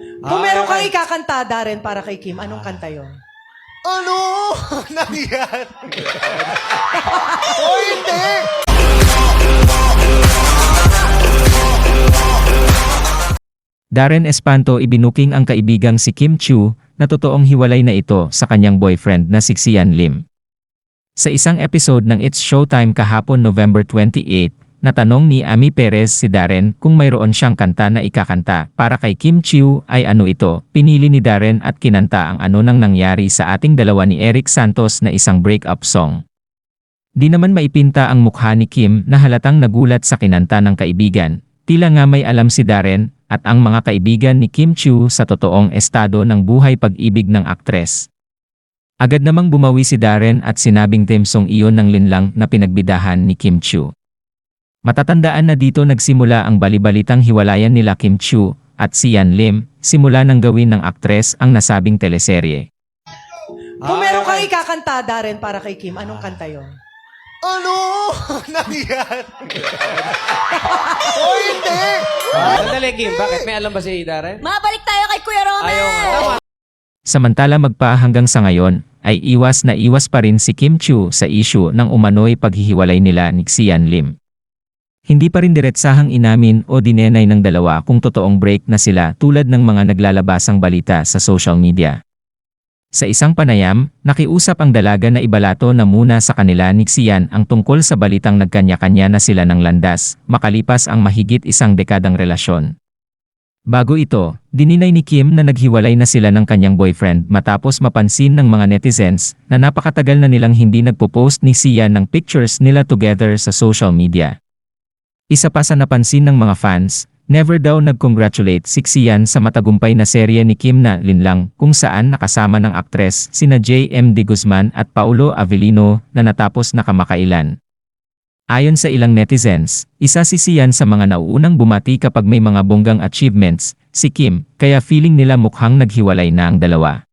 Kung meron kang ikakanta, Darren, para kay Kim, anong kanta yun? Ano? Nangyari? O hindi! Darren Espanto ibinuking ang kaibigang si Kim Chiu na totoong hiwalay na ito sa kanyang boyfriend na si Xian Lim. Sa isang episode ng It's Showtime kahapon November 28, natanong ni Ami Perez si Darren kung mayroon siyang kanta na ikakanta para kay Kim Chiu ay ano ito. Pinili ni Darren at kinanta ang ano nang nangyari sa ating dalawa ni Eric Santos na isang breakup song. Di naman maipinta ang mukha ni Kim na halatang nagulat sa kinanta ng kaibigan. Tila nga may alam si Darren at ang mga kaibigan ni Kim Chiu sa totoong estado ng buhay pag-ibig ng aktres. Agad namang bumawi si Darren at sinabing theme song iyon ng linlang na pinagbidahan ni Kim Chiu. Matatandaan na dito nagsimula ang balibalitang hiwalayan nila Kim Chiu at Xian Lim, simula nang gawin ng aktres ang nasabing teleserye. Kung meron kang ikakanta, Darren, para kay Kim, anong kanta yun? Ano? Nangyari? O hindi! Sandali, Kim. Bakit? May alam ba si Darren? Mabalik tayo kay Kuya Romel! Ayaw nga. Tama. Samantala magpa hanggang sa ngayon, ay iwas na iwas pa rin si Kim Chiu sa issue ng umano'y paghihiwalay nila ni Xian Lim. Hindi pa rin diretsahang inamin o dinenay ng dalawa kung totoong break na sila tulad ng mga naglalabasang balita sa social media. Sa isang panayam, nakiusap ang dalaga na ibalato na muna sa kanila ni Xian ang tungkol sa balitang nagkanya-kanya na sila ng landas, makalipas ang mahigit isang dekadang relasyon. Bago ito, dininay ni Kim na naghiwalay na sila ng kanyang boyfriend matapos mapansin ng mga netizens na napakatagal na nilang hindi nagpo-post ni Xian ng pictures nila together sa social media. Isa pa sa napansin ng mga fans, never daw nag-congratulate si Xian sa matagumpay na serye ni Kim na Linlang kung saan nakasama ng aktres sina J.M. De Guzman at Paulo Avellino na natapos na kamakailan. Ayon sa ilang netizens, isa si Xian sa mga nauunang bumati kapag may mga bonggang achievements, si Kim, kaya feeling nila mukhang naghiwalay na ang dalawa.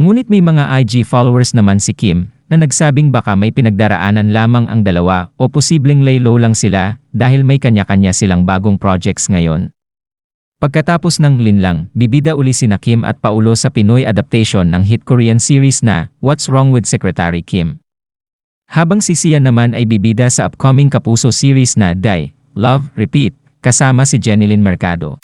Ngunit may mga IG followers naman si Kim na nagsabing baka may pinagdaraanan lamang ang dalawa o posibleng lay low lang sila dahil may kanya-kanya silang bagong projects ngayon. Pagkatapos ng Linlang, bibida uli sina Kim at Paulo sa Pinoy adaptation ng hit Korean series na What's Wrong with Secretary Kim. Habang si Xian naman ay bibida sa upcoming Kapuso series na Die, Love, Repeat, kasama si Jenilyn Mercado.